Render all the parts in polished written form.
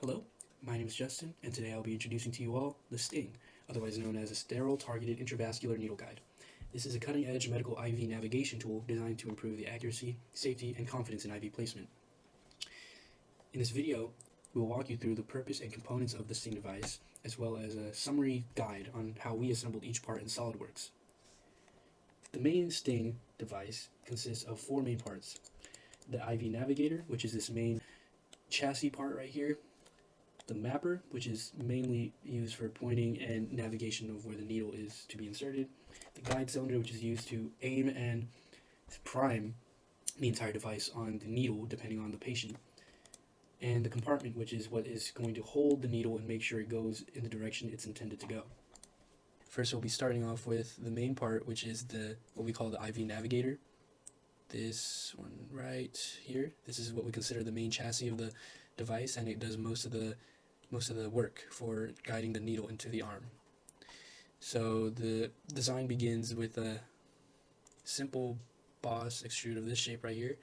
Hello, my name is Justin, and today I'll be introducing to you all the S.T.I.N.G, otherwise known as a Sterile Targeted Intravascular Needle Guide. This is a cutting-edge medical IV navigation tool designed to improve the accuracy, safety, and confidence in IV placement. In this video, we will walk you through the purpose and components of the S.T.I.N.G device, as well as a summary guide on how we assembled each part in SOLIDWORKS. The main S.T.I.N.G device consists of four main parts. The IV navigator, which is this main chassis part right here, the mapper, which is mainly used for pointing and navigation of where the needle is to be inserted, the guide cylinder, which is used to aim and prime the entire device on the needle depending on the patient, and the compartment, which is what is going to hold the needle and make sure it goes in the direction it's intended to go. First, we'll be starting off with the main part, which is what we call the IV navigator. This one right here. This is what we consider the main chassis of the device, and it does most of the work for guiding the needle into the arm. So the design begins with a simple boss extrude of this shape right here.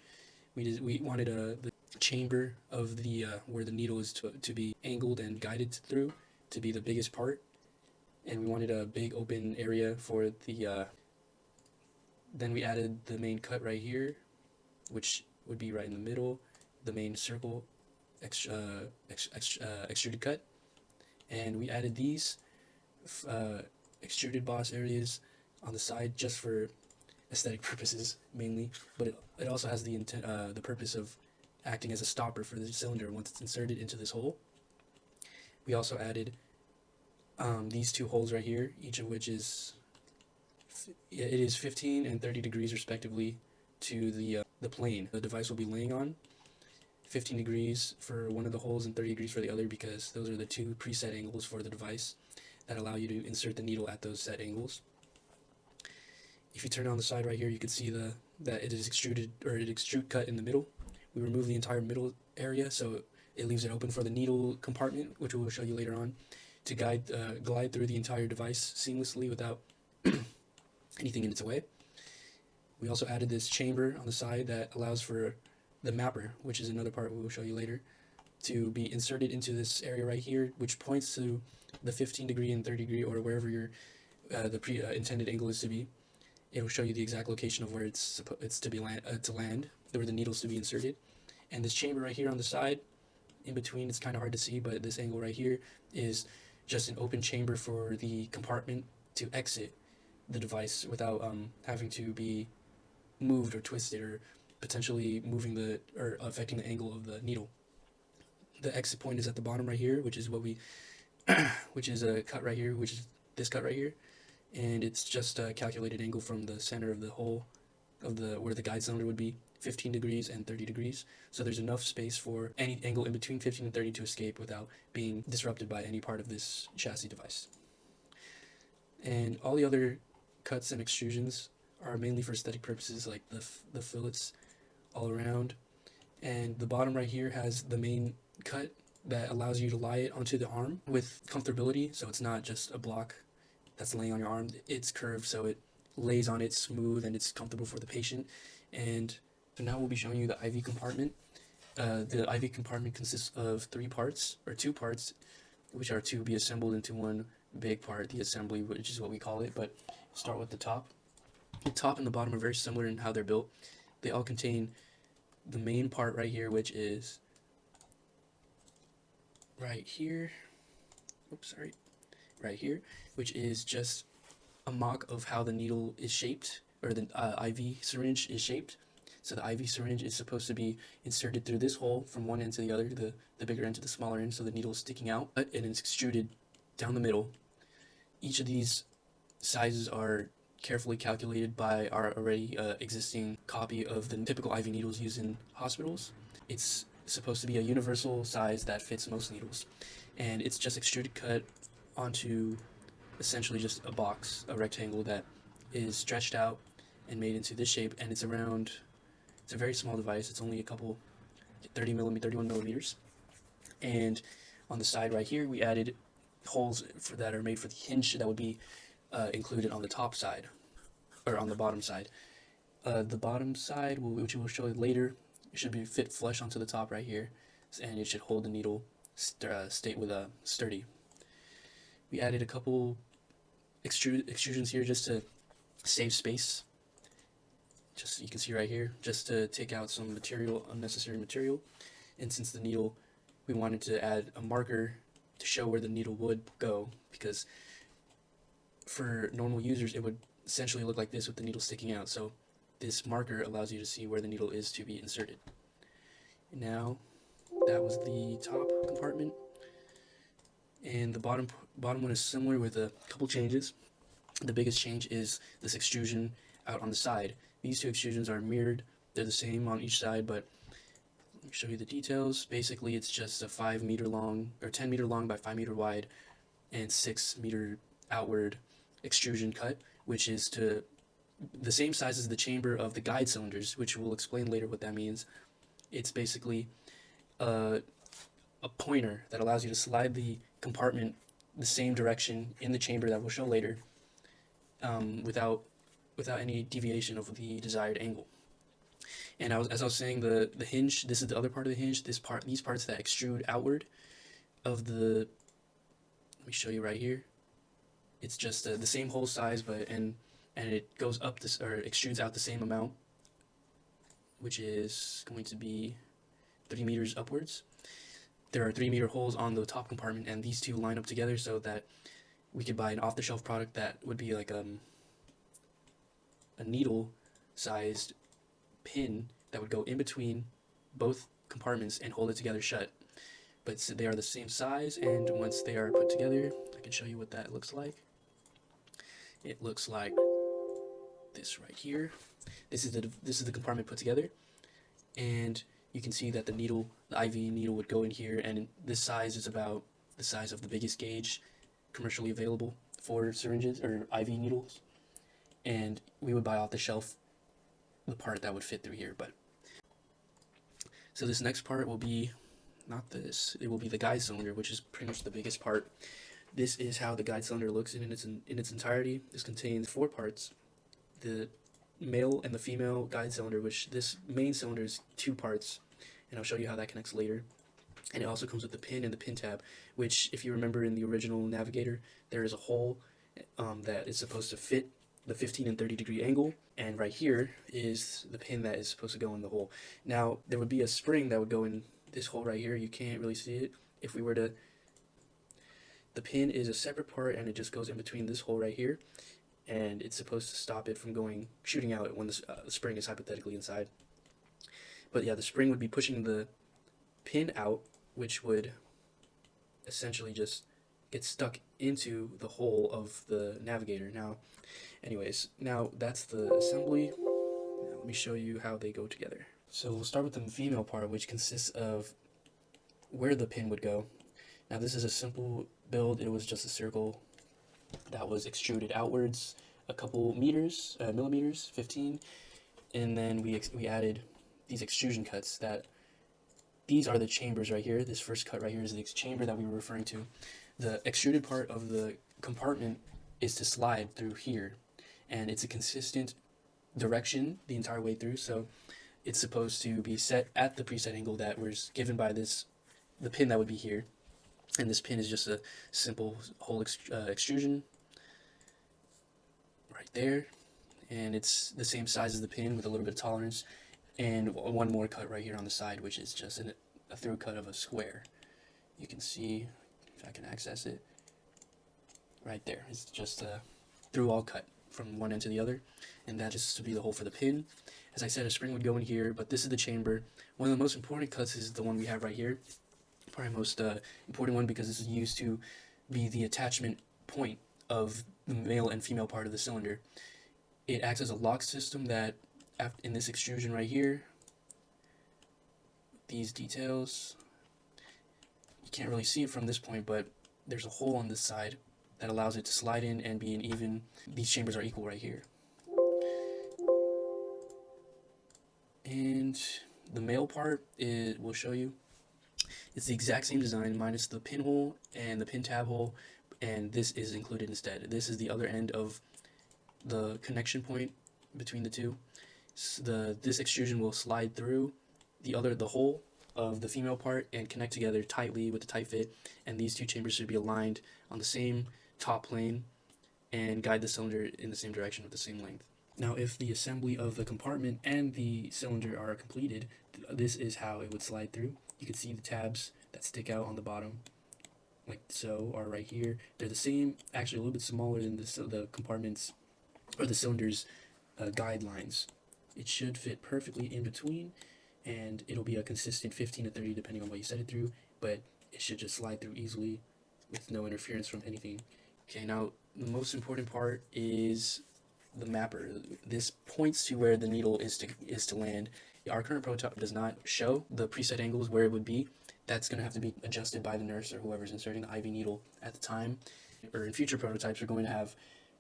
We wanted the chamber of the where the needle is to be angled and guided through to be the biggest part, and we wanted a big open area for the then we added the main cut right here, which would be right in the middle, the main circle extruded cut, and we added these extruded boss areas on the side just for aesthetic purposes mainly, but it also has the purpose of acting as a stopper for the cylinder once it's inserted into this hole. We also added these two holes right here, each of which is 15 and 30 degrees respectively to the plane the device will be laying on. 15 degrees for one of the holes and 30 degrees for the other, because those are the two preset angles for the device that allow you to insert the needle at those set angles. If you turn on the side right here, you can see that it is extruded, or it extrude cut in the middle. We remove the entire middle area, so it leaves it open for the needle compartment, which we will show you later on, to glide through the entire device seamlessly without anything in its way. We also added this chamber on the side that allows for the mapper, which is another part we will show you later, to be inserted into this area right here, which points to the 15 degree and 30 degree, or wherever your intended angle is to be. It will show you the exact location of where it's to land, where the needle's to be inserted. And this chamber right here on the side, in between, it's kind of hard to see, but this angle right here is just an open chamber for the compartment to exit the device without having to be moved or twisted or potentially moving or affecting the angle of the needle. The exit point is at the bottom right here, which is which is a cut right here, which is this cut right here, and it's just a calculated angle from the center of the hole of where the guide cylinder would be, 15 degrees and 30 degrees. So there's enough space for any angle in between 15 and 30 to escape without being disrupted by any part of this chassis device. And all the other cuts and extrusions are mainly for aesthetic purposes, like the fillets all around. And the bottom right here has the main cut that allows you to lie it onto the arm with comfortability, so it's not just a block that's laying on your arm. It's curved, so it lays on it smooth and it's comfortable for the patient. And so now we'll be showing you the IV compartment. The IV compartment consists of two parts, which are to be assembled into one big part, the assembly, which is what we call it. But start with the top. The top and the bottom are very similar in how they're built. They all contain the main part right here, which is right here. Right here, which is just a mock of how the needle is shaped, or the IV syringe is shaped. So the IV syringe is supposed to be inserted through this hole from one end to the other, the bigger end to the smaller end, so the needle is sticking out, and it's extruded down the middle. Each of these sizes are carefully calculated by our already existing copy of the typical IV needles used in hospitals. It's supposed to be a universal size that fits most needles, and it's just extruded cut onto essentially just a box, a rectangle that is stretched out and made into this shape, and it's a very small device. It's only a couple 31 millimeters. And on the side right here, we added holes that are made for the hinge that would be included on the top side, or on the bottom side. The bottom side, which we'll show you later, it should be fit flush onto the top right here, and it should hold the needle state with a sturdy. We added a couple extrusions here just to save space. Just you can see right here, just to take out some material, unnecessary material. And since the needle, we wanted to add a marker to show where the needle would go, because for normal users it would essentially look like this with the needle sticking out. So this marker allows you to see where the needle is to be inserted. Now that was the top compartment, and the bottom one is similar with a couple changes. The biggest change is this extrusion out on the side. These two extrusions are mirrored, they're the same on each side, but let me show you the details. Basically it's just a 5 meter long, or 10 meter long by 5 meter wide and 6 meter outward extrusion cut, which is to the same size as the chamber of the guide cylinders, which we'll explain later what that means. It's basically a pointer that allows you to slide the compartment the same direction in the chamber that we'll show later, without any deviation of the desired angle. And as I was saying, the hinge, this is the other part of the hinge, these parts that extrude outward of the, let me show you right here. It's just the same hole size, but and it goes up this, or extrudes out the same amount, which is going to be 3 meters upwards. There are 3 meter holes on the top compartment, and these two line up together so that we could buy an off-the-shelf product that would be like a needle-sized pin that would go in between both compartments and hold it together shut. But they are the same size, and once they are put together, I can show you what that looks like. It looks like this right here. This is the compartment put together, and you can see that the needle, the IV needle, would go in here, and this size is about the size of the biggest gauge commercially available for syringes or IV needles, and we would buy off the shelf the part that would fit through here. But so this next part will be not this, it will be the guide cylinder, which is pretty much the biggest part. This is how the guide cylinder looks in its entirety. This contains 4 parts: the male and the female guide cylinder, which this main cylinder is 2 parts, and I'll show you how that connects later. And it also comes with the pin and the pin tab, which, if you remember in the original Navigator, there is a hole that is supposed to fit the 15 and 30 degree angle, and right here is the pin that is supposed to go in the hole. Now there would be a spring that would go in this hole right here. You can't really see it. If we were to, the pin is a separate part, and it just goes in between this hole right here, and it's supposed to stop it from shooting out when the spring is hypothetically inside. But yeah, the spring would be pushing the pin out, which would essentially just get stuck into the hole of the Navigator. Now that's the assembly. Now let me show you how they go together. So we'll start with the female part, which consists of where the pin would go. Now this is a simple build. It was just a circle that was extruded outwards a couple meters, millimeters, 15, and then we added these extrusion cuts. These are the chambers right here. This first cut right here is the chamber that we were referring to. The extruded part of the compartment is to slide through here, and it's a consistent direction the entire way through, so it's supposed to be set at the preset angle that was given by the pin that would be here. And this pin is just a simple hole extrusion right there, and it's the same size as the pin with a little bit of tolerance, and one more cut right here on the side, which is just a through cut of a square. You can see, if I can access it, right there. It's just a through all cut from one end to the other, and that is to be the hole for the pin. As I said, a spring would go in here, but this is the chamber. One of the most important cuts is the one we have right here. Probably most important one, because this is used to be the attachment point of the male and female part of the cylinder. It acts as a lock system that, in this extrusion right here, these details, you can't really see it from this point, but there's a hole on this side that allows it to slide in and be an even, these chambers are equal right here. And the male part, we'll show you. It's the exact same design minus the pinhole and the pin tab hole, and this is included instead. This is the other end of the connection point between the two. This extrusion will slide through the hole of the female part and connect together tightly with a tight fit, and these two chambers should be aligned on the same top plane and guide the cylinder in the same direction with the same length. Now, if the assembly of the compartment and the cylinder are completed, this is how it would slide through. You can see the tabs that stick out on the bottom, like so, are right here. They're the same, actually a little bit smaller than the compartments or the cylinders guidelines. It should fit perfectly in between, and it'll be a consistent 15 to 30 depending on what you set it through, but it should just slide through easily with no interference from anything. Okay, now the most important part is the mapper. This points to where the needle is to land. Our current prototype does not show the preset angles where it would be. That's going to have to be adjusted by the nurse or whoever's inserting the IV needle at the time. Or in future prototypes, we're going to have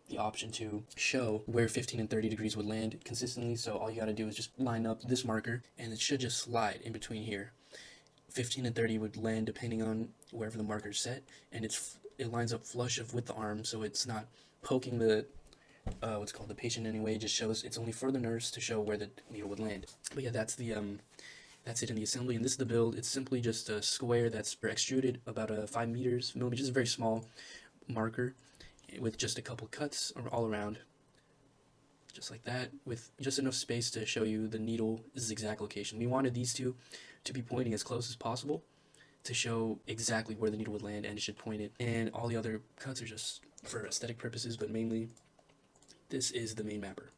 the option to show where 15 and 30 degrees would land consistently. So all you got to do is just line up this marker, and it should just slide in between here. 15 and 30 would land depending on wherever the marker is set, and it lines up flush with the arm, so it's not poking the what's called the patient anyway. It just shows, it's only for the nurse to show where the needle would land. But yeah, that's it in the assembly, and this is the build. It's simply just a square that's extruded about 5 millimeters, just a very small marker with just a couple cuts all around, just like that, with just enough space to show you the needle's exact location. We wanted these two to be pointing as close as possible to show exactly where the needle would land, and it should point it. And all the other cuts are just for aesthetic purposes, but mainly this is the main mapper.